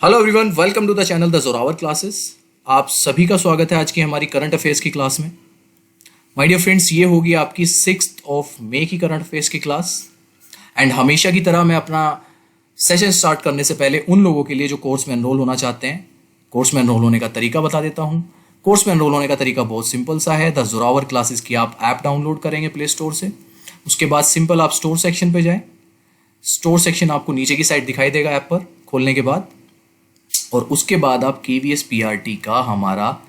Hello everyone, welcome to the channel the Zorawar classes. आप सभी का स्वागत है आज की हमारी करंट अफेयर्स की क्लास में। माय डियर फ्रेंड्स, ये होगी आपकी 6 मई की करंट अफेयर्स की क्लास। एंड हमेशा की तरह मैं अपना सेशन स्टार्ट करने से पहले उन लोगों के लिए जो कोर्स में एनरोल होना चाहते हैं, कोर्स में एनरोल होने का तरीका बता देता हूँ। कोर्स में एनरोल होने का तरीका बहुत सिंपल सा है। द जोरावर क्लासेस की आप ऐप डाउनलोड करेंगे प्ले स्टोर से। उसके बाद सिंपल आप स्टोर सेक्शन पे जाएं। स्टोर सेक्शन आपको नीचे की साइड दिखाई देगा ऐप पर खोलने के बाद, और उसके बाद आप KVS PRT का हमारा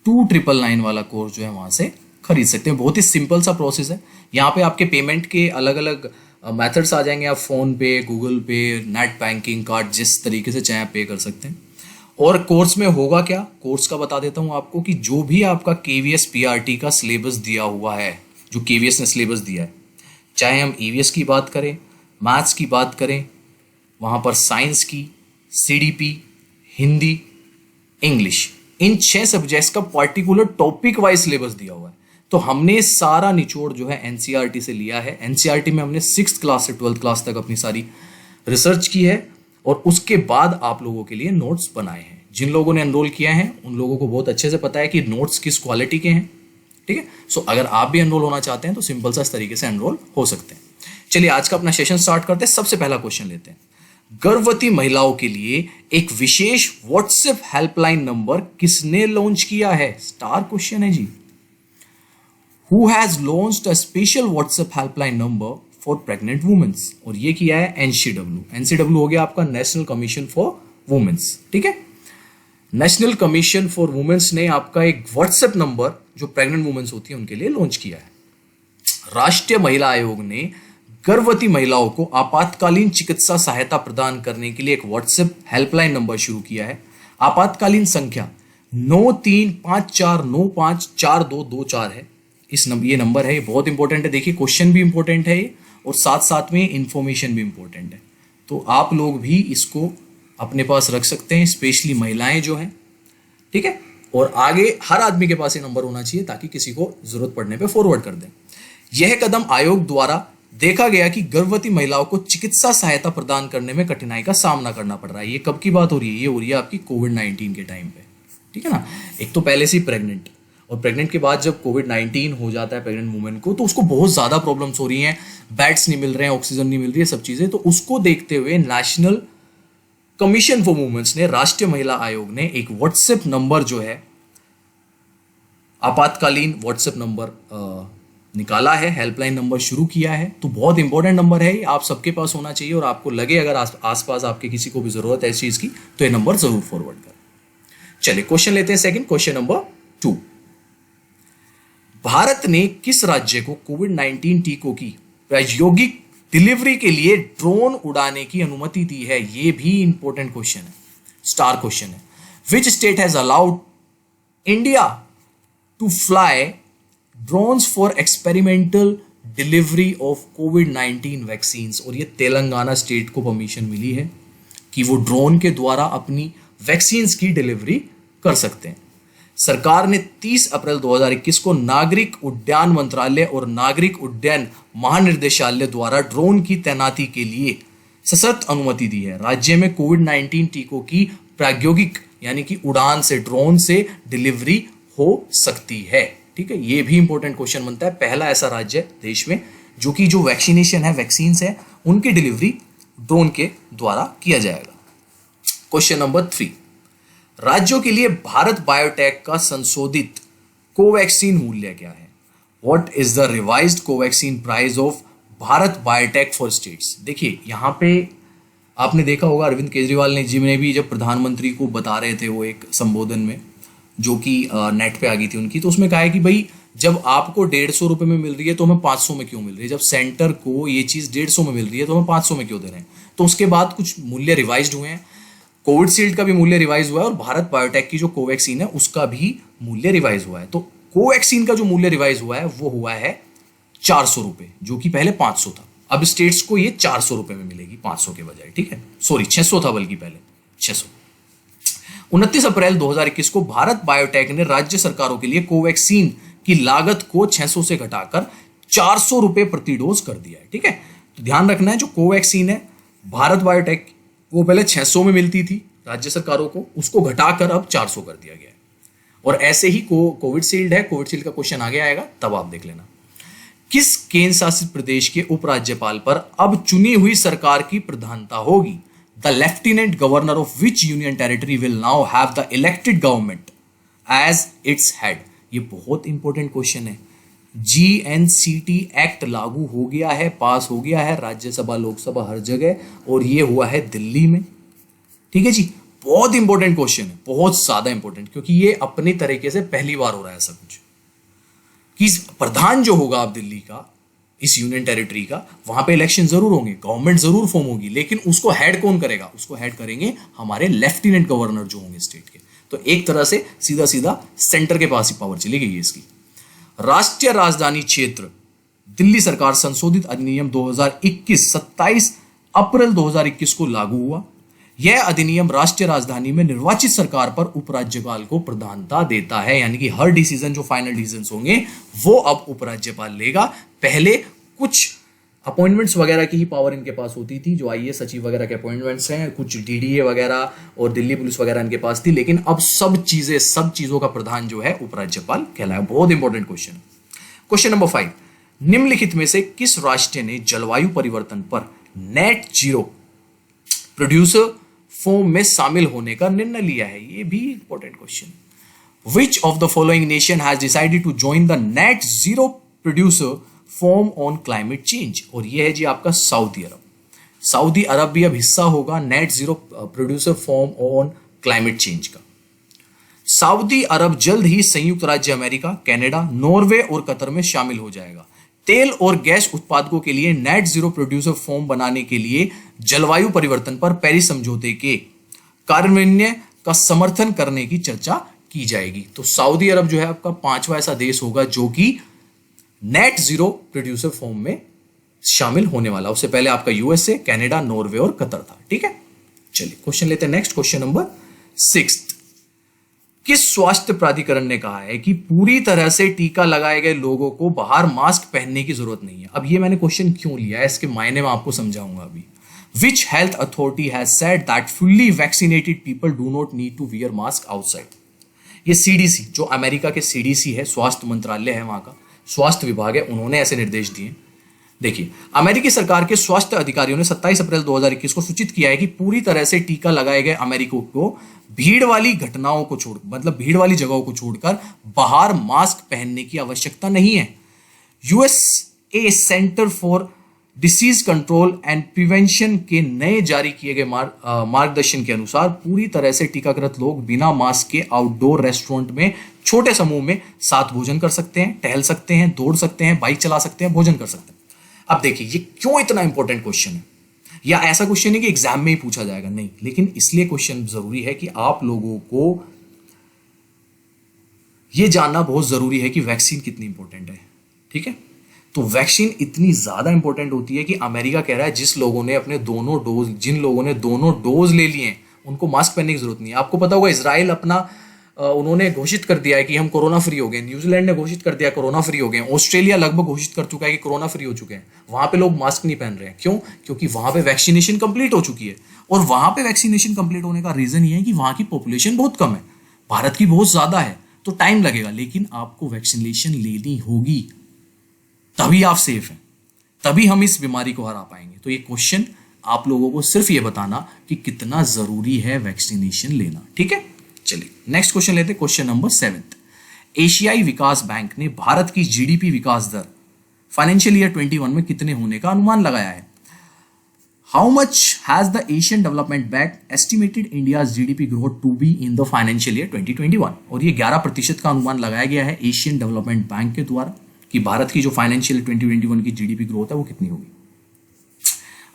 2999 वाला कोर्स जो है वहाँ से खरीद सकते हैं। बहुत ही सिंपल सा प्रोसेस है। यहाँ पे आपके पेमेंट के अलग अलग मेथड्स आ जाएंगे। आप फ़ोन पे, गूगल पे, नेट बैंकिंग, कार्ड, जिस तरीके से चाहे पे कर सकते हैं। और कोर्स में होगा क्या, कोर्स का बता देता हूँ आपको कि जो भी आपका KVS PRT का सिलेबस दिया हुआ है, जो KVS ने सिलेबस दिया है, चाहे हम EVS की बात करें, मैथ्स की बात करें, वहाँ पर साइंस की, CDP, हिंदी, इंग्लिश, इन 6 सब्जेक्ट्स का पर्टिकुलर टॉपिक वाइज सिलेबस दिया हुआ है। तो हमने सारा निचोड़ जो है NCERT से लिया है। NCERT में हमने 6th क्लास से 12th क्लास तक अपनी सारी रिसर्च की है और उसके बाद आप लोगों के लिए नोट्स बनाए हैं। जिन लोगों ने एनरोल किया है उन लोगों को बहुत अच्छे से पता है कि नोट्स किस क्वालिटी के हैं। ठीक है, सो अगर आप भी एनरोल होना चाहते हैं तो सिंपल सा इस तरीके से एनरोल हो सकते हैं। चलिए आज का अपना सेशन स्टार्ट करते हैं। सबसे पहला क्वेश्चन लेते हैं। गर्भवती महिलाओं के लिए एक विशेष व्हाट्सएप हेल्पलाइन नंबर किसने लॉन्च किया है? स्टार क्वेश्चन है जी। Who has launched a special WhatsApp helpline number for pregnant womens? और ये किया है एनसीडब्ल्यू हो गया आपका नेशनल कमीशन फॉर वुमेन्स। ठीक है, नेशनल कमीशन फॉर वुमेन्स ने आपका एक व्हाट्सएप नंबर जो प्रेग्नेंट वुमेन्स होती है उनके लिए लॉन्च किया है। राष्ट्रीय महिला आयोग ने गर्भवती महिलाओं को आपातकालीन चिकित्सा सहायता प्रदान करने के लिए एक व्हाट्सएप हेल्पलाइन नंबर शुरू किया है। आपातकालीन संख्या 9354954224 है। ये नंबर है, ये बहुत इंपॉर्टेंट है। देखिए क्वेश्चन भी इंपॉर्टेंट है ये, और साथ साथ में इंफॉर्मेशन भी इंपॉर्टेंट है। तो आप लोग भी इसको अपने पास रख सकते हैं, स्पेशली महिलाएं जो हैं। ठीक है, और आगे हर आदमी के पास ये नंबर होना चाहिए ताकि किसी को जरूरत पड़ने पर फॉरवर्ड कर दें। यह कदम आयोग द्वारा देखा गया कि गर्भवती महिलाओं को चिकित्सा सहायता प्रदान करने में कठिनाई का सामना करना पड़ रहा है। ये कब की बात हो रही है? ये हो रही है आपकी कोविड-19 के टाइम पे। ठीक है ना, एक तो पहले से ही प्रेग्नेंट, और प्रेग्नेंट के बाद जब कोविड-19 हो जाता है प्रेग्नेंट वुमेन को, तो उसको बहुत ज्यादा प्रॉब्लम्स हो रही हैं। बेड्स नहीं मिल रहे हैं, ऑक्सीजन नहीं मिल रही है, सब चीजें। तो उसको देखते हुए नेशनल कमीशन फॉर वुमेन्स ने, राष्ट्रीय महिला आयोग ने एक व्हाट्सएप नंबर जो है, आपातकालीन व्हाट्सएप नंबर निकाला है, हेल्पलाइन नंबर शुरू किया है। तो बहुत इंपॉर्टेंट नंबर है, आप सबके पास होना चाहिए। और आपको लगे अगर आसपास आपके किसी को भी जरूरत है इस चीज की, तो ये नंबर जरूर फॉरवर्ड करें। चलिए क्वेश्चन लेते हैं सेकंड, क्वेश्चन नंबर 2। भारत ने किस राज्य को कोविड-19 टीकों की प्रायोगिक डिलीवरी के लिए ड्रोन उड़ाने की अनुमति दी है? ये भी इंपॉर्टेंट क्वेश्चन है, स्टार क्वेश्चन है। Which state has allowed India to fly drones for experimental delivery of कोविड-19 वैक्सीन्स? और ये तेलंगाना स्टेट को परमिशन मिली है कि वो ड्रोन के द्वारा अपनी वैक्सीन्स की डिलीवरी कर सकते हैं। सरकार ने 30 अप्रैल 2021 को नागरिक उड्डयन मंत्रालय और नागरिक उड्डयन महानिदेशालय द्वारा ड्रोन की तैनाती के लिए सशर्त अनुमति दी है। राज्य में कोविड-19 टीकों की प्रायोगिक यानी कि उड़ान से, ड्रोन से डिलीवरी हो सकती है। ठीक है, ये भी इंपॉर्टेंट क्वेश्चन बनता है। पहला ऐसा राज्य देश में जो कि जो वैक्सीनेशन है, वैक्सीन्स है, उनकी डिलीवरी ड्रोन के द्वारा किया जाएगा। Question number 3। राज्यों के लिए भारत बायोटेक का संशोधित कोवैक्सीन मूल्य क्या है? What is the revised Covaxin price of Bharat biotech for states? देखिए यहां पे आपने देखा होगा अरविंद केजरीवाल ने भी जब प्रधानमंत्री को बता रहे थे वो एक संबोधन में, जो कि नेट पे आ गई थी उनकी, तो उसमें कहा है कि भाई जब आपको 150 रुपए में मिल रही है तो हमें 500 में क्यों मिल रही है? जब सेंटर को ये चीज 150 में मिल रही है तो हमें 500 में क्यों दे रहे हैं? तो उसके बाद कुछ मूल्य रिवाइज्ड हुए हैं। कोविशील्ड का भी मूल्य रिवाइज हुआ है और भारत बायोटेक की जो कोवैक्सीन है उसका भी मूल्य रिवाइज हुआ है। तो कोवैक्सीन का जो मूल्य रिवाइज हुआ है वो हुआ है 400 रुपए, जो कि पहले 500 था। अब स्टेट्स को ये 400 रुपए में मिलेगी 500 के बजाय। ठीक है, सॉरी 600 था, बल्कि पहले 600। 29 अप्रैल 2021 को भारत बायोटेक ने राज्य सरकारों के लिए कोवैक्सीन की लागत को 600 से घटाकर 400 रुपए प्रति डोज कर दिया है। ठीक है, तो ध्यान रखना है जो कोवैक्सीन है भारत बायोटेक वो पहले 600 में मिलती थी, राज्य सरकारों को, उसको घटाकर अब 400 कर दिया गया है। और ऐसे ही कोविशील्ड है, कोविशील्ड का क्वेश्चन आगे आएगा, तब आप देख लेना। किस केंद्र शासित प्रदेश के उपराज्यपाल पर अब चुनी हुई सरकार की प्रधानता होगी? The lieutenant governor of which union territory will now have the elected government as its head. ये बहुत इंपॉर्टेंट क्वेश्चन है। जीएनसीटी एक्ट लागू हो गया है, पास हो गया है, राज्यसभा लोकसभा हर जगह, और ये हुआ है दिल्ली में। ठीक है जी, बहुत इंपॉर्टेंट क्वेश्चन है, बहुत ज्यादा इंपॉर्टेंट, क्योंकि ये अपनी तरीके से पहली बार हो रहा है ऐसा कुछ कि प्रधान जो होगा अब दिल्ली का, इस यूनियन टेरिटरी का, वहां पे इलेक्शन जरूर होंगे, गवर्नमेंट जरूर फॉर्म होगी, लेकिन उसको हेड कौन करेगा? उसको हेड करेंगे हमारे लेफ्टिनेंट गवर्नर जो होंगे स्टेट के। तो एक तरह से सीधा सीधा सेंटर के पास ही पावर चली गई है इसकी। राष्ट्रीय राजधानी क्षेत्र दिल्ली सरकार संशोधित अधिनियम 2021 27 अप्रैल 2021 को लागू हुआ। यह अधिनियम राष्ट्रीय राजधानी में निर्वाचित सरकार पर उपराज्यपाल को प्रधानता देता है, यानी कि हर डिसीजन जो फाइनल डिसीजन होंगे वो अब उपराज्यपाल लेगा। पहले कुछ अपॉइंटमेंट्स वगैरह की ही पावर इनके पास होती थी, जो आईएएस सचिव वगैरह के अपॉइंटमेंट्स हैं, कुछ डीडीए वगैरह और दिल्ली पुलिस वगैरह इनके पास थी, लेकिन अब सब चीजों का प्रधान जो है उपराज्यपाल कहलाया। बहुत इंपॉर्टेंट क्वेश्चन। क्वेश्चन नंबर 5, निम्नलिखित में से किस राष्ट्र ने जलवायु परिवर्तन पर नेट जीरो प्रोड्यूसर फॉर्म में शामिल होने का निर्णय लिया है? ये भी important question. Which of the following nation has decided to join the net zero producer form on climate change? और ये है जी आपका सऊदी अरब। सऊदी अरब भी अब हिस्सा होगा net zero producer form on climate change का। सऊदी अरब जल्द ही संयुक्त राज्य अमेरिका, कनाडा, नॉर्वे और कतर में शामिल हो जाएगा। तेल और गैस उत्पादकों के लिए नेट जीरो प्रोड्यूसर फॉर्म बनाने के लिए जलवायु परिवर्तन पर पेरिस समझौते के कार्यान्वयन का समर्थन करने की चर्चा की जाएगी। तो सऊदी अरब जो है आपका 5वां ऐसा देश होगा जो कि नेट जीरो प्रोड्यूसर फॉर्म में शामिल होने वाला। उससे पहले आपका यूएसए, कनाडा, नॉर्वे और कतर था। ठीक है, चलिए क्वेश्चन लेते हैं नेक्स्ट। क्वेश्चन नंबर 6, किस स्वास्थ्य प्राधिकरण ने कहा है कि पूरी तरह से टीका लगाए गए लोगों को बाहर मास्क पहनने की जरूरत नहीं है? अब ये मैंने क्वेश्चन क्यों लिया है, इसके मायने में आपको समझाऊंगा अभी। Which health authority has said that fully vaccinated people do not need to wear mask outside? ये सीडीसी, जो अमेरिका के सीडीसी है, स्वास्थ्य मंत्रालय है, वहां का स्वास्थ्य विभाग है, उन्होंने ऐसे निर्देश दिए। देखिए, अमेरिकी सरकार के स्वास्थ्य अधिकारियों ने 27 अप्रैल 2021 को सूचित किया है कि पूरी तरह से टीका लगाए गए अमेरिकियों को भीड़ वाली घटनाओं को छोड़, मतलब भीड़ वाली जगहों को छोड़कर बाहर मास्क पहनने की आवश्यकता नहीं है। USA centre for disease control and prevention के नए जारी किए गए मार्गदर्शन के अनुसार पूरी तरह से टीकाकृत लोग बिना मास्क के आउटडोर रेस्टोरेंट में छोटे समूह में साथ भोजन कर सकते हैं, टहल सकते हैं, दौड़ सकते हैं, बाइक चला सकते हैं, भोजन कर सकते हैं। अब देखिए, ये क्यों इतना इंपॉर्टेंट क्वेश्चन है, या ऐसा क्वेश्चन नहीं कि एग्जाम में ही पूछा जाएगा, नहीं, लेकिन इसलिए क्वेश्चन जरूरी है कि आप लोगों को यह जानना बहुत जरूरी है कि वैक्सीन कितनी इंपॉर्टेंट है। ठीक है, तो वैक्सीन इतनी ज्यादा इंपॉर्टेंट होती है कि अमेरिका कह रहा है जिन लोगों ने दोनों डोज ले लिए हैं उनको मास्क पहनने की जरूरत नहीं है। आपको पता होगा इजराइल अपना उन्होंने घोषित कर दिया है कि हम कोरोना फ्री हो गए, न्यूजीलैंड ने घोषित कर दिया कोरोना फ्री हो गए, ऑस्ट्रेलिया लगभग घोषित कर चुका है कि कोरोना फ्री हो चुके हैं। वहां पे लोग मास्क नहीं पहन रहे हैं, क्यों? क्योंकि वहां पे वैक्सीनेशन कंप्लीट हो चुकी है। और वहां पे वैक्सीनेशन कंप्लीट होने का रीजन ये है कि वहां की पॉपुलेशन बहुत कम है, भारत की बहुत ज्यादा है, तो टाइम लगेगा, लेकिन आपको वैक्सीनेशन लेनी होगी, तभी आप सेफ हैं, तभी हम इस बीमारी को हरा पाएंगे। तो ये क्वेश्चन आप लोगों को सिर्फ ये बताना कि कितना जरूरी है वैक्सीनेशन लेना। ठीक है, चलिए नेक्स्ट क्वेश्चन लेते हैं। क्वेश्चन नंबर 7, एशियाई विकास बैंक ने भारत की जीडीपी विकास दर फाइनेंशियल ईयर 21 में कितने होने का अनुमान लगाया है? How much has the Asian Development Bank estimated India's GDP growth to be in the financial year 2021? और ये 11% का अनुमान लगाया गया है एशियन डेवलपमेंट बैंक के द्वारा कि भारत की जो फाइनेंशियल 2021 की जीडीपी ग्रोथ है वो कितनी होगी।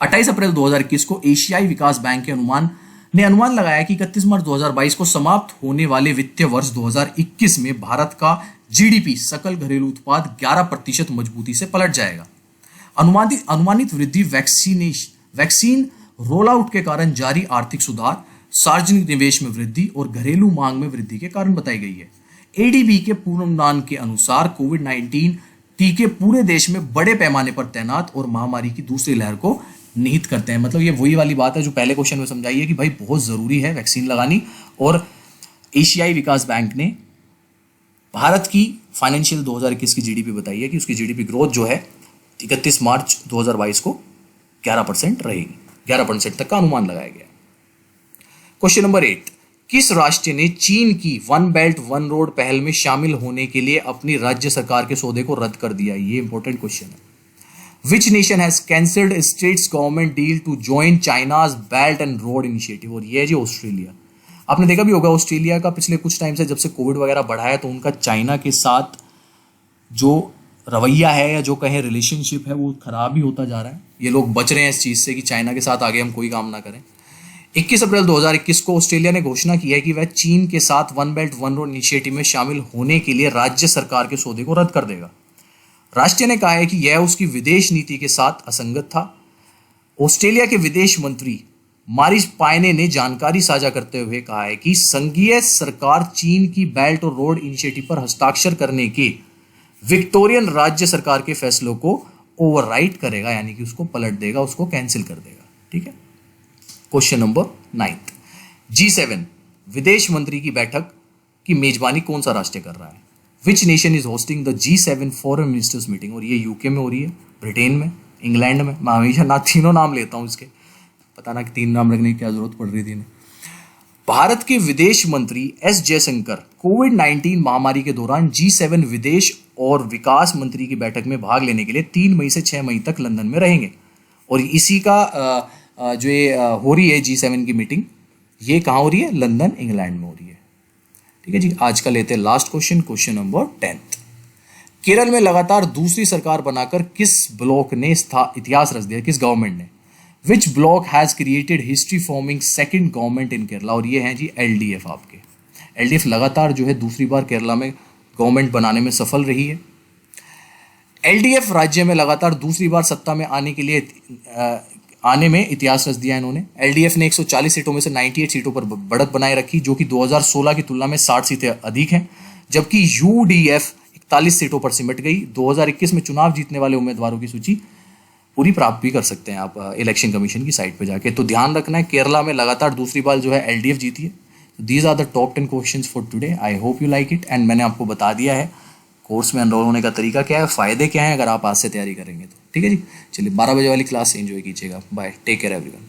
28 अप्रैल 2021 को एशियाई विकास बैंक के अनुमान लगाया कि 31 मार्च 2022 को समाप्त होने वाले वित्तीय वर्ष 2021 में भारत का जीडीपी सकल घरेलू उत्पाद 11% मजबूती से पलट जाएगा। अनुमानित वृद्धि वैक्सीन रोल आउट के कारण जारी आर्थिक सुधार, सार्वजनिक निवेश में वृद्धि और घरेलू मांग में वृद्धि के कारण बताई गई है। एडीबी के पूर्वानुमान के अनुसार कोविड-19 टीके पूरे देश में बड़े पैमाने पर तैनात और महामारी की दूसरी लहर को निहित करते हैं। मतलब ये वही वाली बात है जो पहले क्वेश्चन में समझाई है कि भाई बहुत ज़रूरी है वैक्सीन लगानी। और एशियाई विकास बैंक ने भारत की फाइनेंशियल 2021 की जीडीपी बताई है कि उसकी जीडीपी ग्रोथ जो है 31 मार्च 2022 को 11% रहेगी, 11% तक का अनुमान लगाया गया। क्वेश्चन नंबर 8, किस राष्ट्र ने चीन की वन बेल्ट वन रोड पहल में शामिल होने के लिए अपनी राज्य सरकार के सौदे को रद्द कर दिया? ये इंपॉर्टेंट क्वेश्चन है। Which nation has cancelled states government deal to join China's Belt and Road Initiative? और ये है जी ऑस्ट्रेलिया। आपने देखा भी होगा ऑस्ट्रेलिया का पिछले कुछ टाइम से जब से कोविड वगैरह बढ़ा है तो उनका चाइना के साथ जो रवैया है या जो कहें रिलेशनशिप है वो खराब ही होता जा रहा है। ये लोग बच रहे हैं इस चीज़ से कि चाइना के साथ आगे हम कोई काम ना करें। 21 अप्रैल 2021 को ऑस्ट्रेलिया ने घोषणा की है कि वह चीन के साथ one belt one road initiative में शामिल होने के लिए राज्य सरकार के सौदे को रद्द कर देगा। राष्ट्र ने कहा है कि यह उसकी विदेश नीति के साथ असंगत था। ऑस्ट्रेलिया के विदेश मंत्री मारिस पायने ने जानकारी साझा करते हुए कहा है कि संघीय सरकार चीन की बेल्ट और रोड इनिशिएटिव पर हस्ताक्षर करने के विक्टोरियन राज्य सरकार के फैसलों को ओवरराइट करेगा, यानी कि उसको पलट देगा, उसको कैंसिल कर देगा। ठीक है। क्वेश्चन नंबर 9, G7 विदेश मंत्री की बैठक की मेजबानी कौन सा राष्ट्र कर रहा है? Which nation is hosting the G7 foreign ministers meeting? और ये यूके में हो रही है, ब्रिटेन में, इंग्लैंड में। मैं हमेशा तीनों नाम लेता हूँ इसके, पता ना कि 3 नाम रखने की क्या जरूरत पड़ रही थी इन्हें। भारत के विदेश मंत्री एस जयशंकर कोविड-19 महामारी के दौरान G7 विदेश और विकास मंत्री की बैठक में भाग लेने के लिए 3 मई से 6 मई तक लंदन में रहेंगे। और इसी का जो ये हो रही है G7 की मीटिंग, ये कहाँ हो रही है? लंदन, इंग्लैंड में हो रही है। ठीक है जी। आज का लेते हैं last question, question number 10। Kerala में लगातार दूसरी सरकार बनाकर किस ब्लॉक ने इतिहास रच दिया? किस गवर्नमेंट ने? Which bloc has created history forming second government in Kerala? और ये हैं जी LDF। आपके LDF लगातार जो है दूसरी बार केरला में गवर्नमेंट बनाने में सफल रही है। LDF राज्य में लगातार दूसरी बार सत्ता में आने में इतिहास रच दिया इन्होंने। LDF ने 140 सीटों में से 98 सीटों पर बढ़त बनाए रखी, जो कि 2016 की तुलना में 60 सीटें अधिक हैं, जबकि UDF 41 सीटों पर सिमट गई। 2021 में चुनाव जीतने वाले उम्मीदवारों की सूची पूरी प्राप्त भी कर सकते हैं आप इलेक्शन कमीशन की साइट पर जाके। तो ध्यान रखना है, केरला में लगातार दूसरी बार जो है LDF जीती है। These are the top 10 questions for today. I hope you like it. And मैंने आपको बता दिया है कोर्स में एनरोल होने का तरीका क्या है, फ़ायदे क्या हैं अगर आप आज से तैयारी करेंगे तो। ठीक है जी। चलिए 12 बजे वाली क्लास एंजॉय कीजिएगा। Bye, take care everyone.